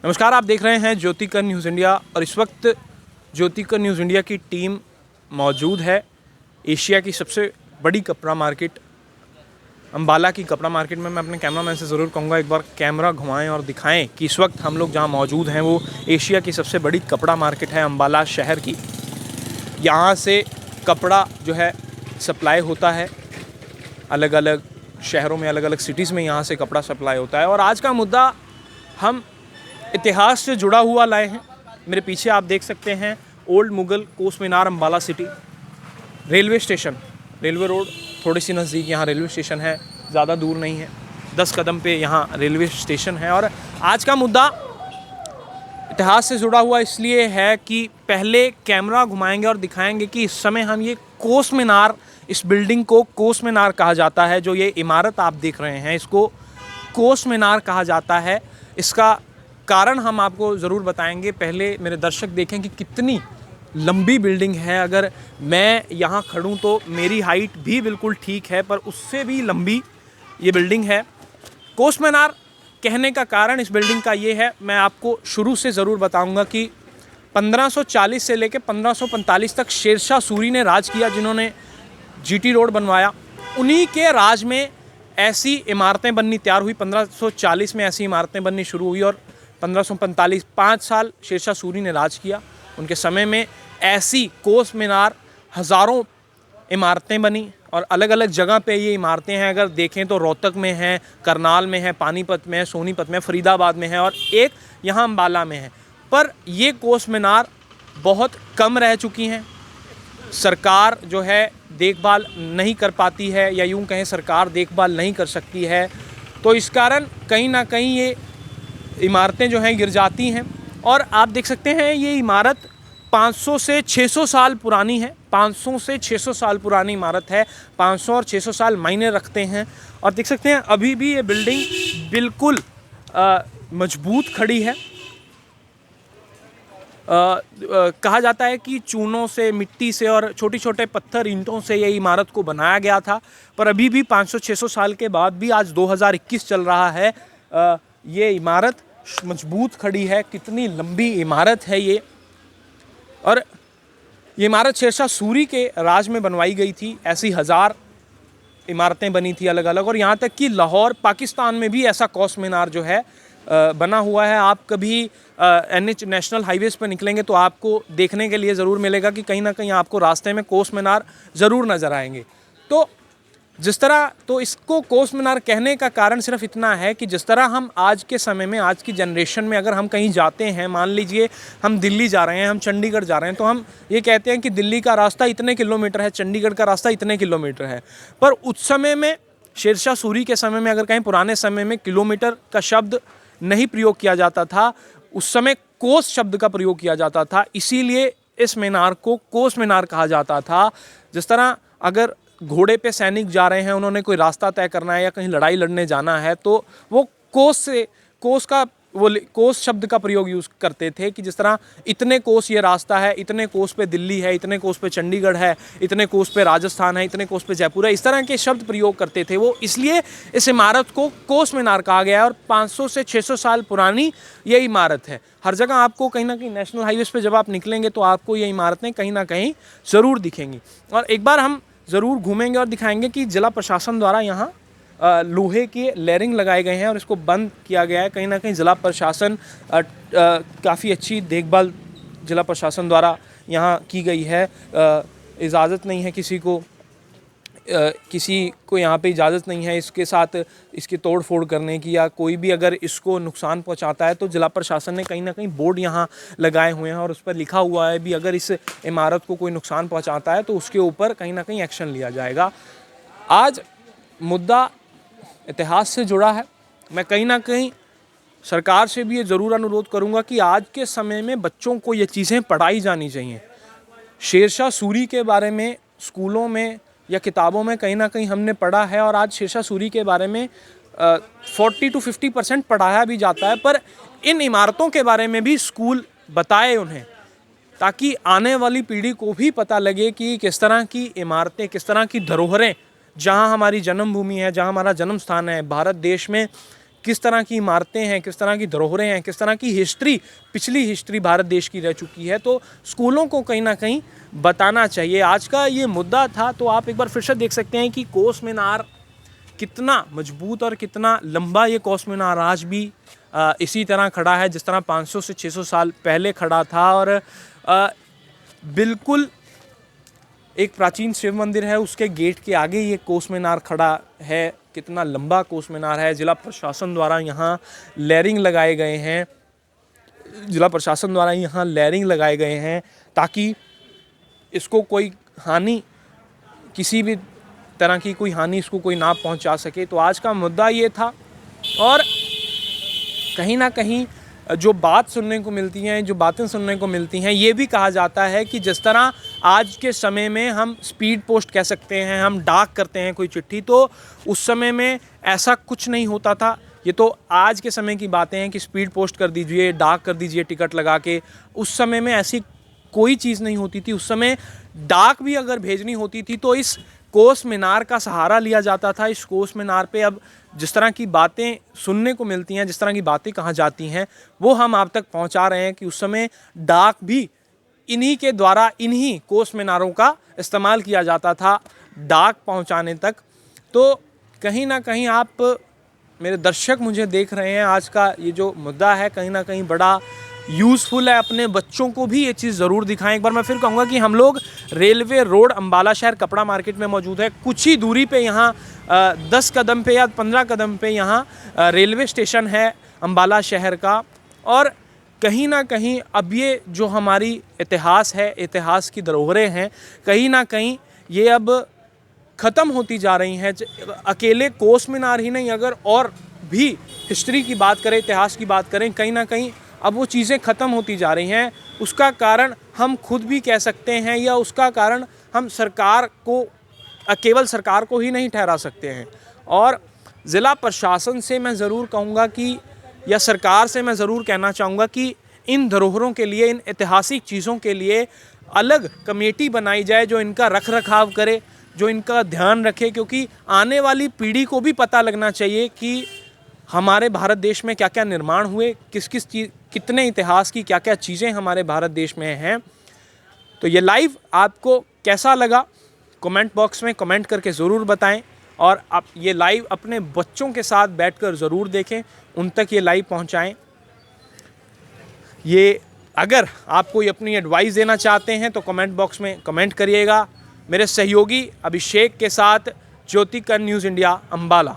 नमस्कार, आप देख रहे हैं ज्योतिकर न्यूज़ इंडिया और इस वक्त ज्योतिकर न्यूज़ इंडिया की टीम मौजूद है एशिया की सबसे बड़ी कपड़ा मार्केट अंबाला की कपड़ा मार्केट में। मैं अपने कैमरामैन से ज़रूर कहूँगा एक बार कैमरा घुमाएं और दिखाएं कि इस वक्त हम लोग जहां मौजूद हैं वो एशिया की सबसे बड़ी कपड़ा मार्केट है अंबाला शहर की। यहाँ से कपड़ा जो है सप्लाई होता है अलग अलग शहरों में, अलग अलग सिटीज़ में यहाँ से कपड़ा सप्लाई होता है। और आज का मुद्दा हम इतिहास से जुड़ा हुआ लाए हैं। मेरे पीछे आप देख सकते हैं old Mughal Kos Minar Ambala city, railway station, railway road थोड़ी सी नज़दीक यहाँ रेलवे स्टेशन है, ज़्यादा दूर नहीं है, 10 कदम पे यहाँ रेलवे स्टेशन है। और आज का मुद्दा इतिहास से जुड़ा हुआ इसलिए है कि पहले कैमरा घुमाएंगे और दिखाएंगे कि इस समय हम ये कोस मीनार, इस बिल्डिंग को कोस मीनार कहा जाता है। जो ये इमारत आप देख रहे हैं इसको कोस मीनार कहा जाता है। इसका कारण हम आपको ज़रूर बताएंगे। पहले मेरे दर्शक देखें कि कितनी लंबी बिल्डिंग है। अगर मैं यहाँ खड़ूँ तो मेरी हाइट भी बिल्कुल ठीक है, पर उससे भी लंबी ये बिल्डिंग है। कोस मीनार कहने का कारण इस बिल्डिंग का ये है, मैं आपको शुरू से ज़रूर बताऊंगा कि 1540 से लेकर 1545 तक शेरशाह सूरी ने राज किया, जिन्होंने जीटी रोड बनवाया। उन्हीं के राज में ऐसी इमारतें बननी तैयार हुई। 1540 में ऐसी इमारतें बननी शुरू हुई और 1545 5 साल शेरशाह सूरी ने राज किया। उनके समय में ऐसी कोस मीनार हज़ारों इमारतें बनी और अलग अलग जगह पे ये इमारतें हैं। अगर देखें तो रोहतक में है, करनाल में है, पानीपत में है, सोनीपत में, फरीदाबाद में है और एक यहाँ अंबाला में है। पर ये कोस मीनार बहुत कम रह चुकी हैं। सरकार जो है देखभाल नहीं कर पाती है, या यूँ कहें सरकार देखभाल नहीं कर सकती है। तो इस कारण कहीं ना कहीं ये इमारतें जो हैं गिर जाती हैं। और आप देख सकते हैं ये इमारत 500 से 600 साल पुरानी है। 500 से 600 साल पुरानी इमारत है। 500 और 600 साल मायने रखते हैं। और देख सकते हैं अभी भी ये बिल्डिंग बिल्कुल मजबूत खड़ी है। कहा जाता है कि चूनों से, मिट्टी से और छोटे छोटे पत्थर, ईंटों से ये इमारत को बनाया गया था। पर अभी भी 500-600 साल के बाद भी, आज 2021 चल रहा है, ये इमारत मजबूत खड़ी है। कितनी लंबी इमारत है ये। और ये इमारत शेरशाह सूरी के राज में बनवाई गई थी। ऐसी 1000 इमारतें बनी थी अलग अलग। और यहाँ तक कि लाहौर पाकिस्तान में भी ऐसा कोस मीनार जो है बना हुआ है। आप कभी NH नेशनल हाईवेज़ पर निकलेंगे तो आपको देखने के लिए ज़रूर मिलेगा कि कहीं ना कहीं आपको रास्ते में कोस मीनार ज़रूर नज़र आएंगे। तो जिस तरह, तो इसको कोस मीनार कहने का कारण सिर्फ इतना है कि जिस तरह हम आज के समय में, आज की जनरेशन में अगर हम कहीं जाते हैं, मान लीजिए हम दिल्ली जा रहे हैं, हम चंडीगढ़ जा रहे हैं, तो हम ये कहते हैं कि दिल्ली का रास्ता इतने किलोमीटर है, चंडीगढ़ का रास्ता इतने किलोमीटर है। पर उस समय में, शेरशाह सूरी के समय में, अगर कहीं पुराने समय में किलोमीटर का शब्द नहीं प्रयोग किया जाता था, उस समय कोस शब्द का प्रयोग किया जाता था। इसीलिए इस मीनार को कोस मीनार कहा जाता था। जिस तरह अगर घोड़े पे सैनिक जा रहे हैं, उन्होंने कोई रास्ता तय करना है या कहीं लड़ाई लड़ने जाना है, तो वो कोस शब्द का प्रयोग यूज़ करते थे कि जिस तरह इतने कोस ये रास्ता है, इतने कोस पे दिल्ली है, इतने कोस पे चंडीगढ़ है, इतने कोस पे राजस्थान है, इतने कोस पे जयपुर है। इस तरह के शब्द प्रयोग करते थे वो। इसलिए इस इमारत को कोस मीनार कहा गया है। और 500 से 600 साल पुरानी ये इमारत है। हर जगह आपको कहीं ना कहीं नेशनल हाईवेज़ पे जब आप निकलेंगे तो आपको ये इमारतें कहीं ना कहीं ज़रूर दिखेंगी। और एक बार हम ज़रूर घूमेंगे और दिखाएंगे कि जिला प्रशासन द्वारा यहाँ लोहे के लेयरिंग लगाए गए हैं और इसको बंद किया गया है। कहीं ना कहीं जिला प्रशासन काफ़ी अच्छी देखभाल जिला प्रशासन द्वारा यहाँ की गई है। इजाज़त नहीं है किसी को यहाँ पे इजाज़त नहीं है इसके साथ इसकी तोड़ फोड़ करने की, या कोई भी अगर इसको नुकसान पहुँचाता है तो जिला प्रशासन ने कहीं ना कहीं बोर्ड यहाँ लगाए हुए हैं और उस पर लिखा हुआ है भी अगर इस इमारत को कोई नुकसान पहुँचाता है तो उसके ऊपर कहीं ना कहीं एक्शन लिया जाएगा। आज मुद्दा इतिहास से जुड़ा है। मैं कहीं ना कहीं सरकार से भी ये ज़रूर अनुरोध करूँगा कि आज के समय में बच्चों को ये चीज़ें पढ़ाई जानी चाहिए। शेरशाह सूरी के बारे में स्कूलों में या किताबों में कहीं ना कहीं हमने पढ़ा है और आज शेरशाह सूरी के बारे में 40 to 50% पढ़ाया भी जाता है। पर इन इमारतों के बारे में भी स्कूल बताए उन्हें, ताकि आने वाली पीढ़ी को भी पता लगे कि किस तरह की इमारतें, किस तरह की धरोहरें, जहाँ हमारी जन्मभूमि है, जहाँ हमारा जन्म स्थान है, भारत देश में किस तरह की इमारतें हैं, किस तरह की धरोहरें हैं, किस तरह की हिस्ट्री, पिछली हिस्ट्री भारत देश की रह चुकी है। तो स्कूलों को कहीं ना कहीं बताना चाहिए। आज का ये मुद्दा था, तो आप एक बार फिर से देख सकते हैं कि कोस मीनार कितना मजबूत और कितना लंबा ये कोस मीनार आज भी इसी तरह खड़ा है जिस तरह 500 से 600 साल पहले खड़ा था। और बिल्कुल एक प्राचीन शिव मंदिर है, उसके गेट के आगे ये कोस मीनार खड़ा है। कितना लंबा कोस मीनार है। जिला प्रशासन द्वारा यहाँ लेयरिंग लगाए गए हैं, ताकि इसको कोई हानि, किसी भी तरह की कोई हानि इसको कोई ना पहुंचा सके। तो आज का मुद्दा ये था। और कहीं ना कहीं जो बातें सुनने को मिलती हैं, ये भी कहा जाता है कि जिस तरह आज के समय में हम स्पीड पोस्ट कह सकते हैं, हम डाक करते हैं कोई चिट्ठी, तो उस समय में ऐसा कुछ नहीं होता था। ये तो आज के समय की बातें हैं कि स्पीड पोस्ट कर दीजिए, डाक कर दीजिए टिकट लगा के। उस समय में ऐसी कोई चीज़ नहीं होती थी। उस समय डाक भी अगर भेजनी होती थी तो इस कोस मीनार का सहारा लिया जाता था। इस कोस मीनार पे अब जिस तरह की बातें सुनने को मिलती हैं, जिस तरह की बातें कहाँ जाती हैं, वो हम आप तक पहुँचा रहे हैं कि उस समय डाक भी इन्हीं के द्वारा, इन्हीं कोस मीनारों का इस्तेमाल किया जाता था डाक पहुँचाने तक। तो कहीं ना कहीं आप मेरे दर्शक मुझे देख रहे हैं, आज का ये जो मुद्दा है कहीं ना कहीं बड़ा यूज़फुल है। अपने बच्चों को भी ये चीज़ ज़रूर दिखाएं। एक बार मैं फिर कहूँगा कि हम लोग रेलवे रोड अम्बाला शहर कपड़ा मार्केट में मौजूद है। कुछ ही दूरी पे यहाँ 10 कदम पे या 15 कदम पे यहाँ रेलवे स्टेशन है अम्बाला शहर का। और कहीं ना कहीं अब ये जो हमारी इतिहास है, इतिहास की धरोहरें हैं, कहीं ना कहीं ये अब ख़त्म होती जा रही हैं। अकेले कोस मीनार ही नहीं, अगर और भी हिस्ट्री की बात करें, इतिहास की बात करें, कहीं ना कहीं अब वो चीज़ें ख़त्म होती जा रही हैं। उसका कारण हम खुद भी कह सकते हैं, या उसका कारण हम सरकार को, केवल सरकार को ही नहीं ठहरा सकते हैं। और ज़िला प्रशासन से मैं ज़रूर कहूँगा कि, या सरकार से मैं ज़रूर कहना चाहूँगा कि इन धरोहरों के लिए, इन ऐतिहासिक चीज़ों के लिए अलग कमेटी बनाई जाए जो इनका रख रखाव करे, जो इनका ध्यान रखे। क्योंकि आने वाली पीढ़ी को भी पता लगना चाहिए कि हमारे भारत देश में क्या क्या निर्माण हुए, किस किस चीज़, कितने इतिहास की क्या क्या चीज़ें हमारे भारत देश में हैं। तो ये लाइव आपको कैसा लगा, कमेंट बॉक्स में कमेंट करके ज़रूर बताएं। और आप ये लाइव अपने बच्चों के साथ बैठकर ज़रूर देखें, उन तक ये लाइव पहुंचाएं। ये अगर आप कोई अपनी एडवाइस देना चाहते हैं तो कमेंट बॉक्स में कमेंट करिएगा। मेरे सहयोगी अभिषेक के साथ ज्योतिकर्म न्यूज़ इंडिया अम्बाला।